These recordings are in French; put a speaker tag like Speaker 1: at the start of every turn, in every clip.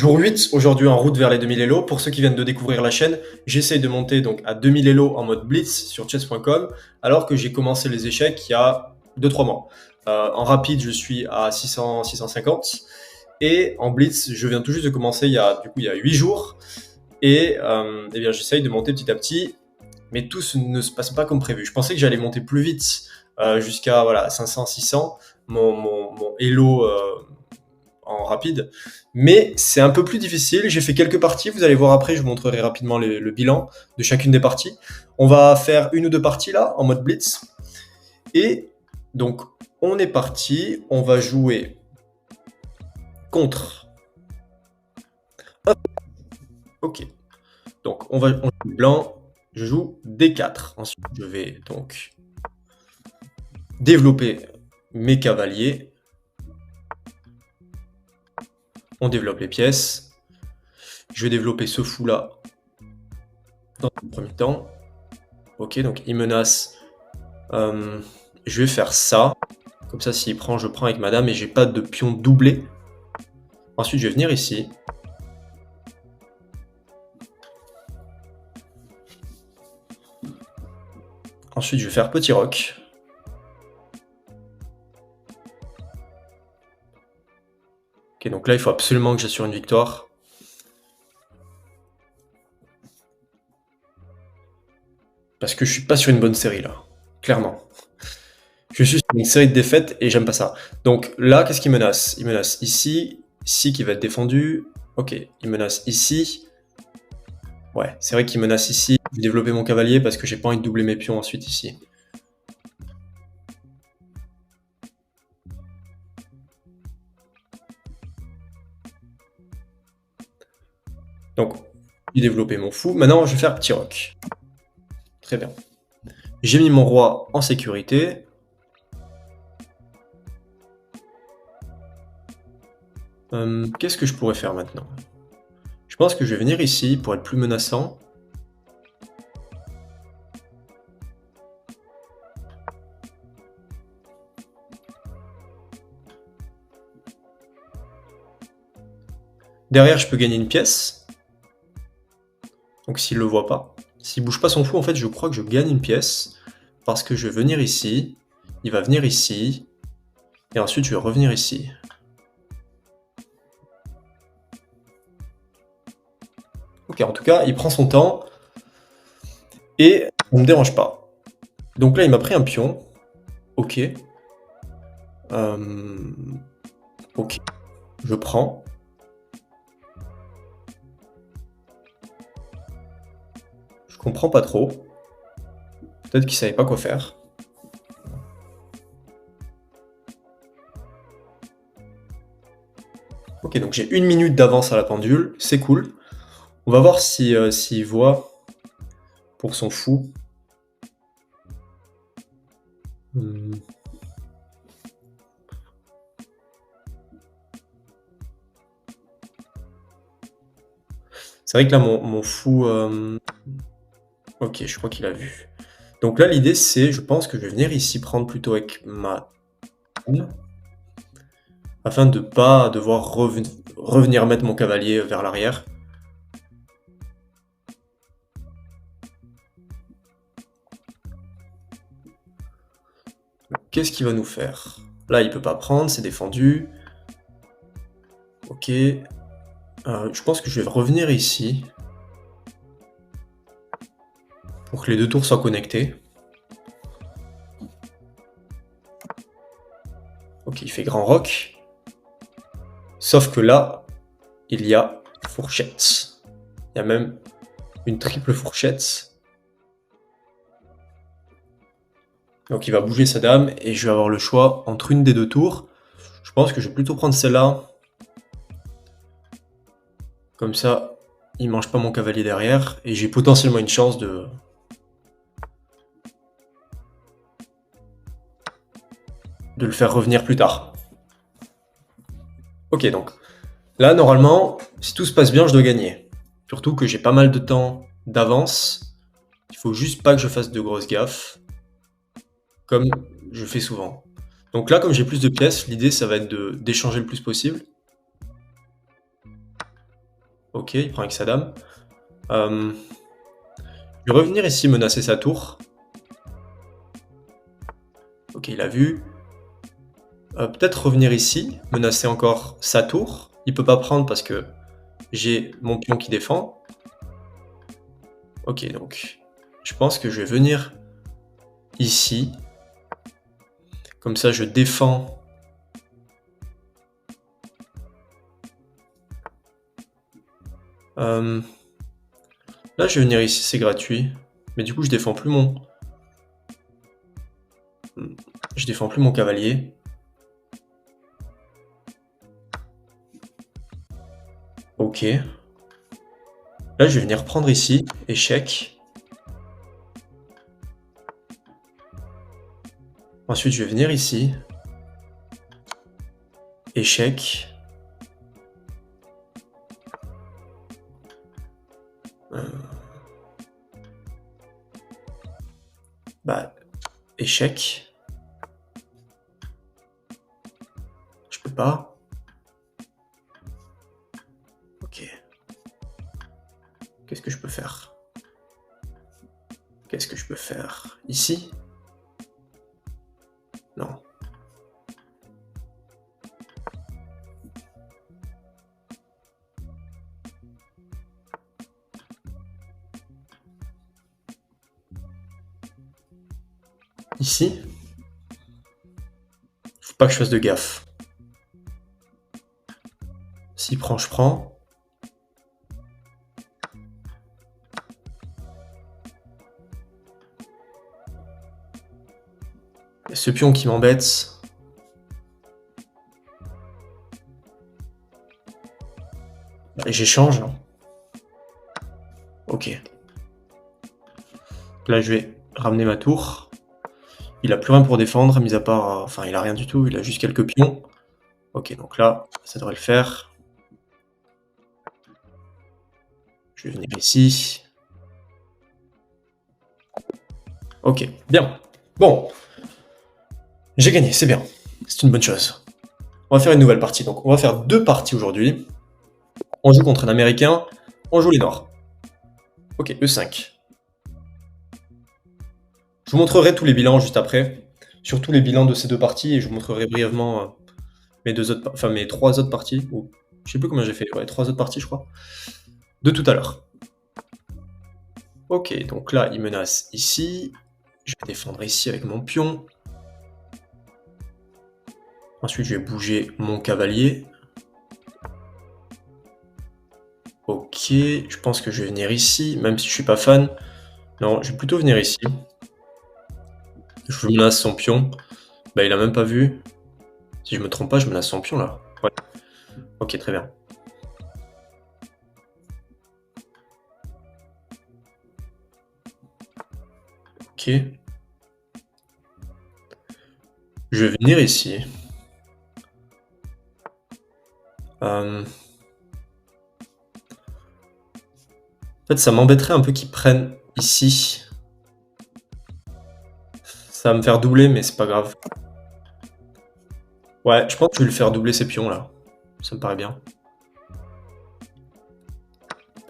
Speaker 1: Jour 8, aujourd'hui en route vers les 2000 Elo. Pour ceux qui viennent de découvrir la chaîne, j'essaye de monter donc à 2000 Elo en mode blitz sur chess.com, alors que j'ai commencé les échecs il y a 2-3 mois. En rapide, je suis à 600, 650. Et en blitz, je viens tout juste de commencer il y a 8 jours. Et eh bien, j'essaye de monter petit à petit, mais tout ne se passe pas comme prévu. Je pensais que j'allais monter plus vite, jusqu'à voilà, 500, 600, mon Elo en rapide. Mais c'est un peu plus difficile. J'ai fait quelques parties. Vous allez voir après, je vous montrerai rapidement le bilan de chacune des parties. On va faire une ou deux parties là, en mode blitz. Et donc, on est parti. On va jouer contre. Hop. Ok. Donc, on joue blanc. Je joue D4. Ensuite, je vais donc développer mes cavaliers. On développe les pièces. Je vais développer ce fou là dans le premier temps. Ok, donc il menace. Je vais faire ça. Comme ça, s'il prend, je prends avec ma dame et j'ai pas de pion doublé. Ensuite, je vais venir ici. Ensuite, je vais faire petit roc. Ok, donc là, il faut absolument que j'assure une victoire. Parce que je suis pas sur une bonne série, là. Clairement. Je suis sur une série de défaites et j'aime pas ça. Donc là, qu'est-ce qu'il menace? Il menace ici, ici qui va être défendu. Ok, il menace ici. Ouais, c'est vrai qu'il menace ici. Je vais développer mon cavalier parce que j'ai pas envie de doubler mes pions ensuite ici. Donc, j'ai développé mon fou. Maintenant, je vais faire petit roc. Très bien. J'ai mis mon roi en sécurité. Qu'est-ce que je pourrais faire maintenant? Je pense que je vais venir ici pour être plus menaçant. Derrière, je peux gagner une pièce. Donc s'il le voit pas. S'il bouge pas son fou, en fait, je crois que je gagne une pièce. Parce que je vais venir ici. Il va venir ici. Et ensuite, je vais revenir ici. Ok, en tout cas, il prend son temps. Et on me dérange pas. Donc là, il m'a pris un pion. Ok. Ok. Je prends. Je comprends pas trop. Peut-être qu'il savait pas quoi faire. Ok, donc j'ai 1 minute d'avance à la pendule. C'est cool. On va voir s'il voit pour son fou. C'est vrai que là, mon fou... Ok, je crois qu'il a vu. Donc là, l'idée, c'est, je pense que je vais venir ici prendre plutôt avec ma dame, afin de pas devoir revenir mettre mon cavalier vers l'arrière. Qu'est-ce qu'il va nous faire? Là, il peut pas prendre, c'est défendu. Ok. Je pense que je vais revenir ici. Pour que les deux tours soient connectés. Ok, il fait grand roc. Sauf que là, il y a fourchette. Il y a même une triple fourchette. Donc il va bouger sa dame et je vais avoir le choix entre une des deux tours. Je pense que je vais plutôt prendre celle-là. Comme ça, il mange pas mon cavalier derrière et j'ai potentiellement une chance de le faire revenir plus tard. Ok, donc là, normalement, si tout se passe bien, je dois gagner. Surtout que j'ai pas mal de temps d'avance. Il faut juste pas que je fasse de grosses gaffes. Comme je fais souvent. Donc là, comme j'ai plus de pièces, l'idée, ça va être d'échanger le plus possible. Ok, il prend avec sa dame. Je vais revenir ici menacer sa tour. Ok, il a vu. Peut-être revenir ici, menacer encore sa tour. Il peut pas prendre parce que j'ai mon pion qui défend. Ok, donc je pense que je vais venir ici. Comme ça, je défends. Là, je vais venir ici, c'est gratuit. Mais du coup, je défends plus mon... Je défends plus mon cavalier. Ok. Là, je vais venir prendre ici. Échec. Ensuite, je vais venir ici. Échec. Bah, échec. Je peux pas. Ok. Qu'est-ce que je peux faire? Qu'est-ce que je peux faire? Ici? Non. Ici? Faut pas que je fasse de gaffe. S'il prend, je prends. Il y a ce pion qui m'embête. Et j'échange. Ok. Là, je vais ramener ma tour. Il a plus rien pour défendre, mis à part... Enfin, il a rien du tout, il a juste quelques pions. Ok, donc là, ça devrait le faire. Je vais venir ici. Ok, bien. Bon. J'ai gagné, c'est bien. C'est une bonne chose. On va faire une nouvelle partie. Donc, on va faire 2 parties aujourd'hui. On joue contre un Américain. On joue les Noirs. Ok, E5. Je vous montrerai tous les bilans juste après. Surtout les bilans de ces 2 parties. Et je vous montrerai brièvement mes 3 autres parties. Ou, je sais plus combien j'ai fait. Ouais, 3 autres parties, je crois. De tout à l'heure. Ok, donc là, il menace ici. Je vais défendre ici avec mon pion. Ensuite, je vais bouger mon cavalier. Ok, je pense que je vais venir ici, même si je suis pas fan. Non, je vais plutôt venir ici. Je menace son pion. Bah, il a même pas vu. Si je me trompe pas, je menace son pion, là. Ouais. Ok, très bien. Ok. Je vais venir ici. En fait, ça m'embêterait un peu qu'ils prennent ici. Ça va me faire doubler, mais c'est pas grave. Ouais, je pense que je vais lui faire doubler ses pions, là. Ça me paraît bien.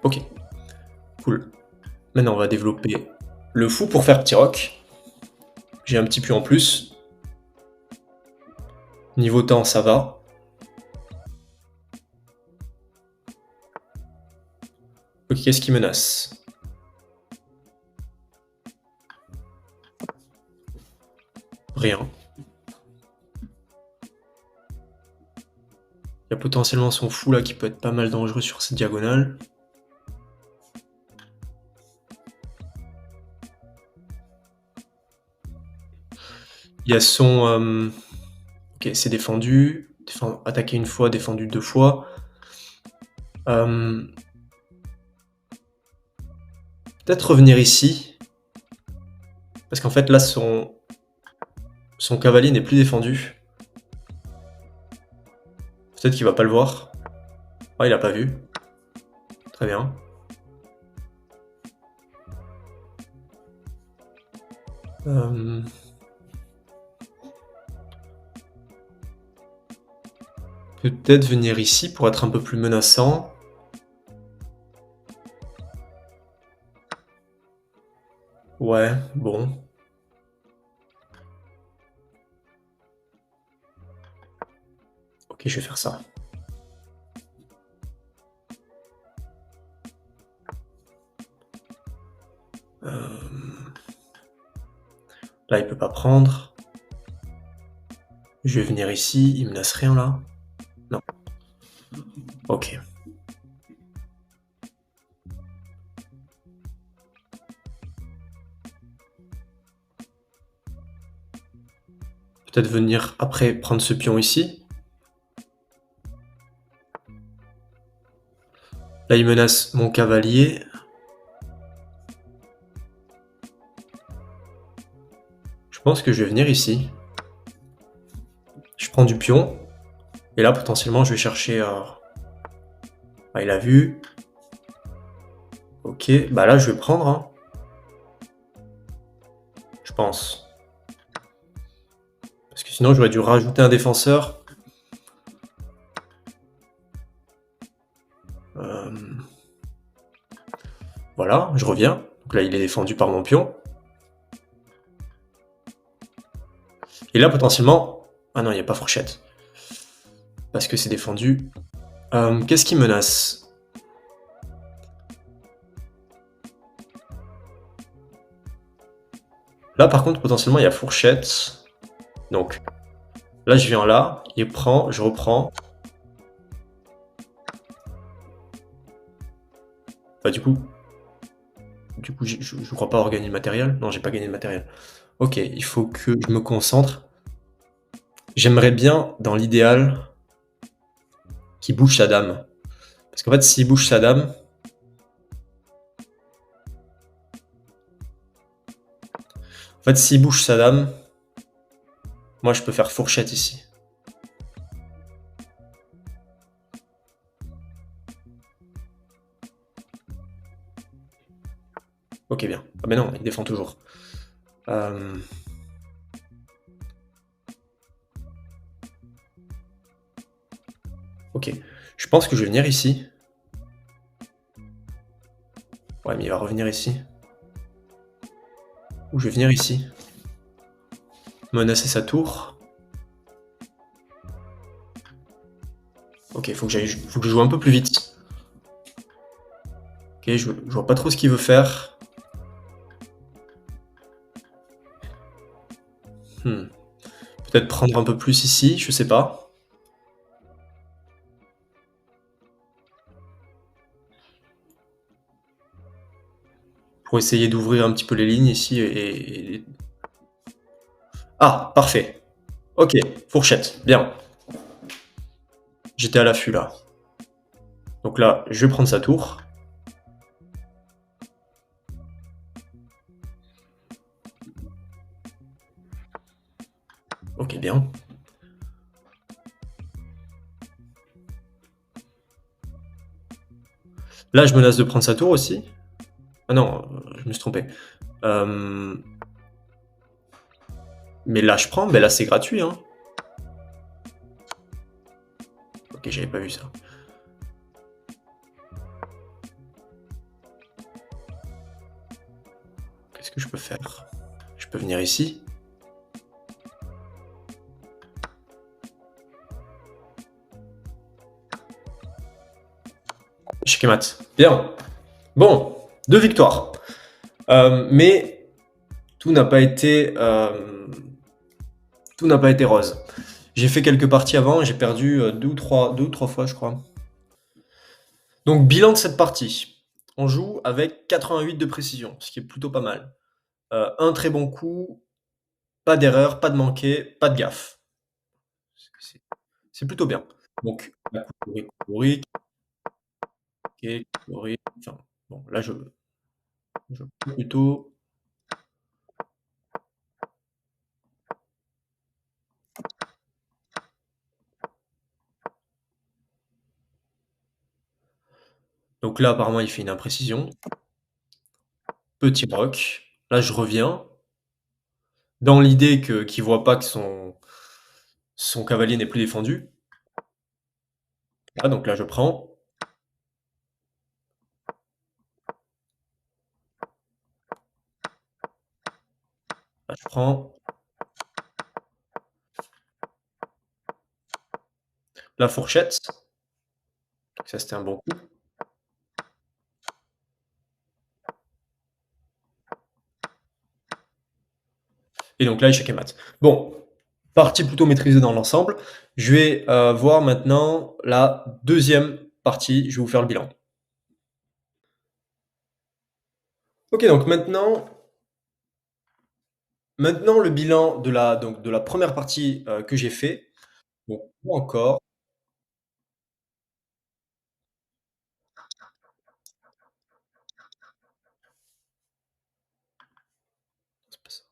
Speaker 1: Ok. Cool. Maintenant, on va développer le fou pour faire petit roc. J'ai un petit pion en plus. Niveau temps, ça va. Ok, qu'est-ce qui menace? Rien. Il y a potentiellement son fou là qui peut être pas mal dangereux sur cette diagonale. Il y a son... Ok, c'est défendu. Attaqué une fois, défendu 2 fois. Peut-être revenir ici. Parce qu'en fait là, son cavalier n'est plus défendu. Peut-être qu'il va pas le voir. Ah, il a pas vu. Très bien. Peut-être venir ici pour être un peu plus menaçant. Ouais, bon. Ok, je vais faire ça. Là, il peut pas prendre. Je vais venir ici, il menace rien là. Non. Ok. Peut-être venir après prendre ce pion ici. Là, il menace mon cavalier. Je pense que je vais venir ici. Je prends du pion. Et là, potentiellement, je vais chercher... Ah, il a vu. Ok, bah là, je vais prendre, hein. Je pense. Parce que sinon, j'aurais dû rajouter un défenseur. Euh, Voilà, je reviens. Donc là, il est défendu par mon pion. Et là, potentiellement... Ah non, il n'y a pas fourchette. Parce que c'est défendu. Qu'est-ce qui menace? Là, par contre, potentiellement, il y a fourchette. Donc, là, je viens là, il prend, je reprends. Bah, du coup, je ne crois pas avoir gagné de matériel. Non, j'ai pas gagné de matériel. Ok, il faut que je me concentre. J'aimerais bien, dans l'idéal, qu'il bouge sa dame. Parce qu'en fait, s'il bouge sa dame... En fait, s'il bouge sa dame, moi, je peux faire fourchette ici. Ok, bien. Ah mais non, il défend toujours. Ok. Je pense que je vais venir ici. Ouais, mais il va revenir ici. Ou je vais venir ici. Menacer sa tour. Ok, faut que je joue un peu plus vite. Ok, je vois pas trop ce qu'il veut faire. Peut-être prendre un peu plus ici, je sais pas. Pour essayer d'ouvrir un petit peu les lignes ici Ah, parfait. Ok, fourchette, bien. J'étais à l'affût là. Donc là, je vais prendre sa tour. Ok, bien. Là, je menace de prendre sa tour aussi. Ah non, je me suis trompé. Mais là, je prends, mais là, c'est gratuit, hein. Ok, j'avais pas vu ça. Qu'est-ce que je peux faire? Je peux venir ici. Checkmate. Bien. Bon, 2 victoires. Mais tout n'a pas été rose. J'ai fait quelques parties avant, j'ai perdu 2 ou 3 fois, je crois. Donc bilan de cette partie. On joue avec 88 de précision, ce qui est plutôt pas mal. Un très bon coup, pas d'erreur, pas de manqué, pas de gaffe. C'est plutôt bien. Donc, la courir, courir, enfin, bon, là je peux plutôt... Donc là, apparemment, il fait une imprécision. Petit roc. Là, je reviens. Dans l'idée qu'il voit pas que son cavalier n'est plus défendu. Ah, donc là, je prends. Là, je prends la fourchette, donc ça, c'était un bon coup. Et donc là, échec et mat. Bon, partie plutôt maîtrisée dans l'ensemble. Je vais voir maintenant la deuxième partie. Je vais vous faire le bilan. Ok, donc maintenant le bilan de la première partie que j'ai fait. Bon, pas encore. C'est pas ça.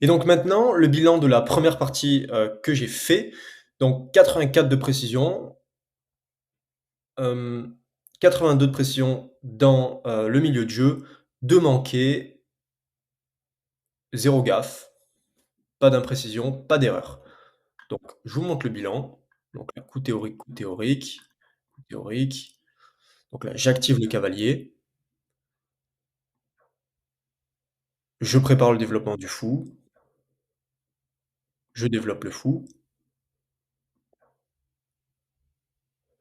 Speaker 1: Et donc maintenant, le bilan de la première partie que j'ai fait. Donc 84 de précision, 82 de précision dans le milieu de jeu, 2 manqués, 0 gaffe, pas d'imprécision, pas d'erreur. Donc je vous montre le bilan. Donc là, coup théorique, coup théorique, coup théorique. Donc là, j'active le cavalier, je prépare le développement du fou, je développe le fou.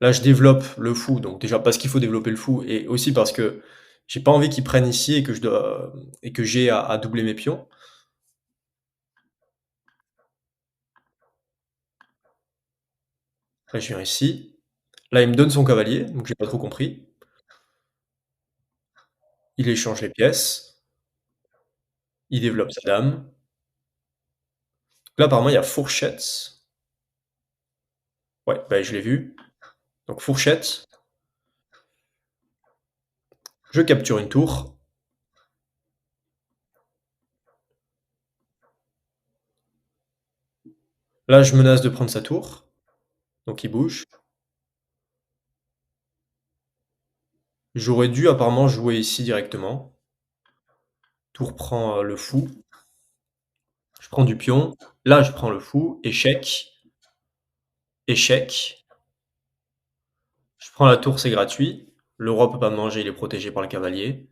Speaker 1: Là, je développe le fou, donc déjà parce qu'il faut développer le fou et aussi parce que j'ai pas envie qu'il prenne ici et que je dois et que j'ai à doubler mes pions. Là, je viens ici. Là, il me donne son cavalier, donc j'ai pas trop compris. Il échange les pièces, il développe sa dame. Là, apparemment, il y a fourchette. Ouais, bah, je l'ai vu. Donc fourchette, je capture une tour. Là, je menace de prendre sa tour, donc il bouge. J'aurais dû apparemment jouer ici directement. Tour prend le fou. Je prends du pion. Là, je prends le fou. Échec. Échec. Je prends la tour, c'est gratuit. Le roi peut pas me manger, il est protégé par le cavalier.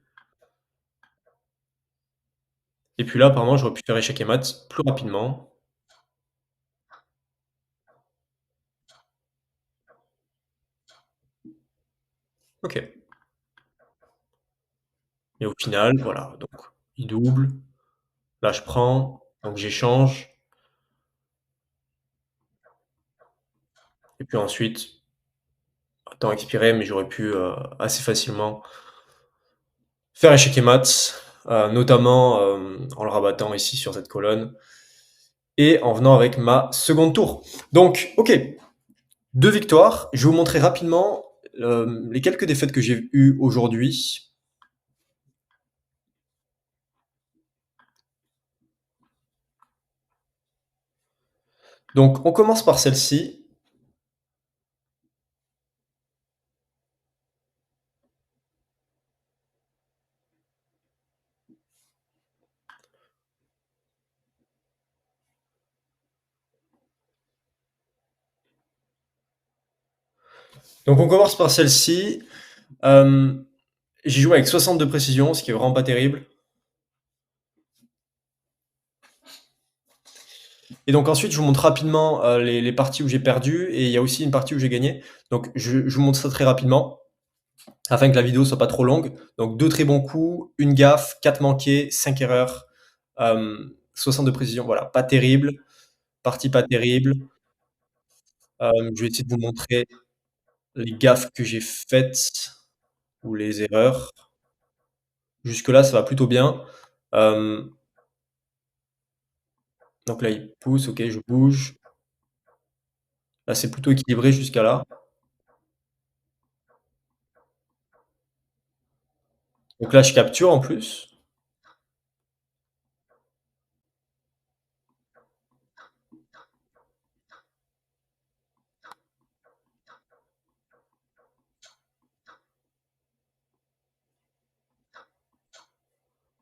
Speaker 1: Et puis là, apparemment, j'aurais pu faire échec et mat plus rapidement. Ok. Et au final, voilà. Donc, il double. Là, je prends. Donc, j'échange. Et puis ensuite, temps expiré, mais j'aurais pu assez facilement faire échec et mat, notamment en le rabattant ici sur cette colonne et en venant avec ma seconde tour. Donc, ok, 2 victoires. Je vais vous montrer rapidement les quelques défaites que j'ai eues aujourd'hui. Donc, on commence par celle-ci. Donc, on commence par celle-ci. Euh, j'ai joué avec 60 de précision, ce qui est vraiment pas terrible. Et donc ensuite, je vous montre rapidement les parties où j'ai perdu et il y a aussi une partie où j'ai gagné. Donc je vous montre ça très rapidement afin que la vidéo soit pas trop longue. Donc 2 très bons coups, une gaffe, 4 manqués, 5 erreurs, 60 de précision. Voilà, pas terrible, partie pas terrible. Je vais essayer de vous montrer les gaffes que j'ai faites ou les erreurs. Jusque-là, ça va plutôt bien. Euh, donc là, il pousse, ok, je bouge. Là, c'est plutôt équilibré jusqu'à là. Donc là, je capture en plus.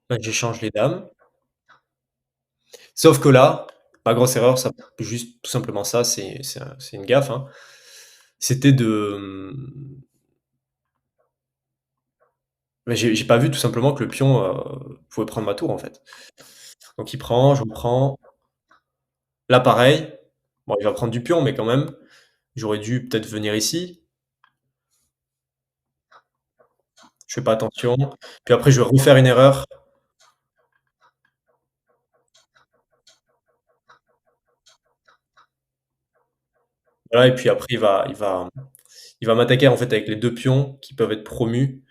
Speaker 1: Là, j'échange les dames. Sauf que là, Ma grosse erreur, ça juste tout simplement ça, c'est une gaffe, hein. C'était de, mais j'ai pas vu tout simplement que le pion, pouvait prendre ma tour, en fait. Donc il prend, je reprends. Là, pareil, bon, il va prendre du pion, mais quand même, j'aurais dû peut-être venir ici. Je fais pas attention. Puis après, je vais refaire une erreur. Voilà, et puis après, il va m'attaquer en fait avec les deux pions qui peuvent être promus.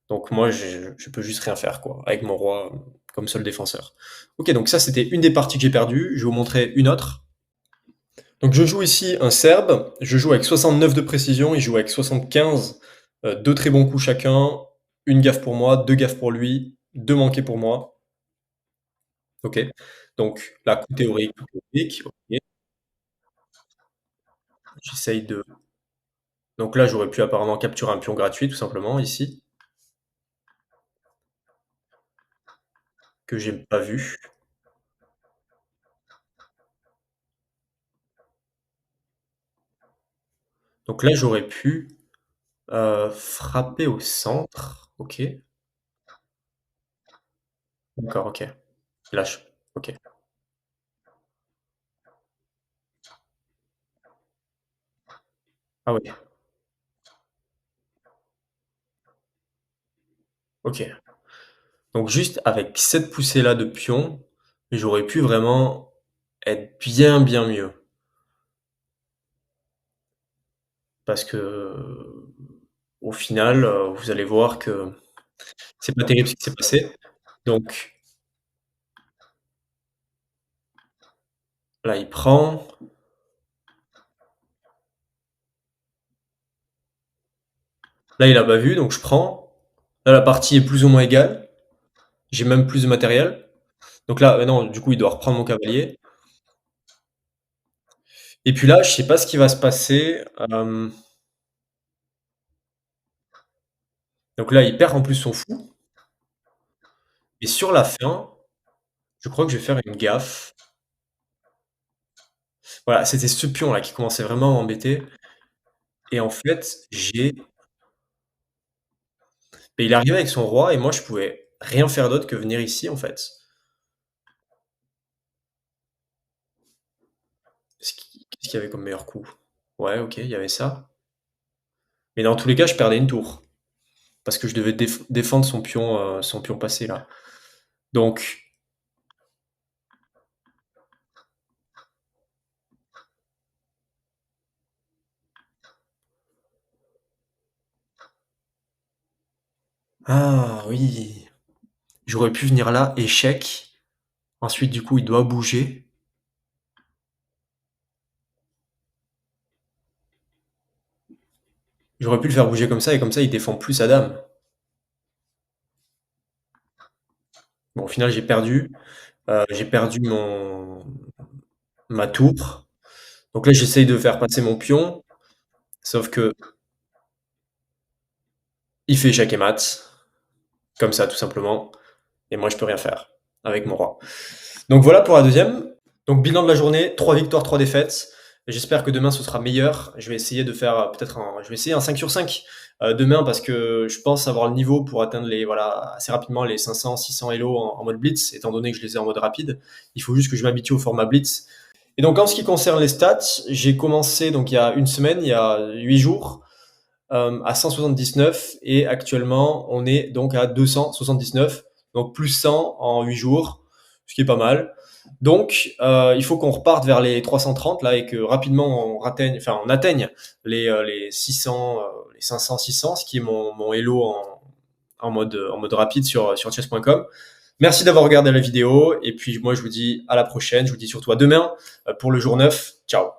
Speaker 1: Donc moi, je peux juste rien faire, quoi, avec mon roi comme seul défenseur. Ok, donc ça, c'était une des parties que j'ai perdues. Je vais vous montrer une autre. Donc je joue ici un Serbe. Je joue avec 69 de précision. Il joue avec 75. Deux très bons coups chacun. Une gaffe pour moi, deux gaffes pour lui, deux manqués pour moi. Ok. Donc là, coup théorique. Ok. J'essaye de. Donc là, j'aurais pu apparemment capturer un pion gratuit, tout simplement, ici, que j'ai pas vu. Donc là, j'aurais pu frapper au centre. Ok. D'accord, ok. Lâche. Ok. Ah ouais. Ok. Donc juste avec cette poussée-là de pion, j'aurais pu vraiment être bien, bien mieux. Parce que au final, vous allez voir que c'est pas terrible ce qui s'est passé. Donc là, il prend. Là, il a pas vu, donc je prends. Là, la partie est plus ou moins égale. J'ai même plus de matériel. Donc là, non, du coup, il doit reprendre mon cavalier. Et puis là, je sais pas ce qui va se passer. Donc là, il perd en plus son fou. Et sur la fin, je crois que je vais faire une gaffe. Voilà, c'était ce pion-là qui commençait vraiment à m'embêter. Et en fait, il est arrivé avec son roi et moi, je pouvais rien faire d'autre que venir ici, en fait. Qu'est-ce qu'il y avait comme meilleur coup? Ouais, ok, il y avait ça. Mais dans tous les cas, je perdais une tour. Parce que je devais défendre son pion passé, là. Donc, ah oui, j'aurais pu venir là, échec. Ensuite, du coup, il doit bouger. J'aurais pu le faire bouger comme ça, et comme ça, il défend plus sa dame. Bon, au final, j'ai perdu. J'ai perdu ma tour. Donc là, j'essaye de faire passer mon pion. Sauf que il fait échec et mat. Comme ça, tout simplement. Et moi, je peux rien faire avec mon roi. Donc voilà pour la deuxième. Donc bilan de la journée, 3 victoires, 3 défaites. J'espère que demain ce sera meilleur. Je vais essayer de faire je vais essayer un 5 sur 5 demain parce que je pense avoir le niveau pour atteindre voilà, assez rapidement les 500, 600 Elo en mode blitz, étant donné que je les ai en mode rapide. Il faut juste que je m'habitue au format blitz. Et donc en ce qui concerne les stats, j'ai commencé donc il y a une semaine, il y a 8 jours, à 179 et actuellement on est donc à 279, donc plus 100 en 8 jours, ce qui est pas mal. Donc il faut qu'on reparte vers les 330 là et que rapidement on atteigne les 600, les 500, 600, ce qui est mon elo en mode rapide sur chess.com. Merci d'avoir regardé la vidéo et puis moi je vous dis à la prochaine, je vous dis surtout à demain pour le jour 9. Ciao.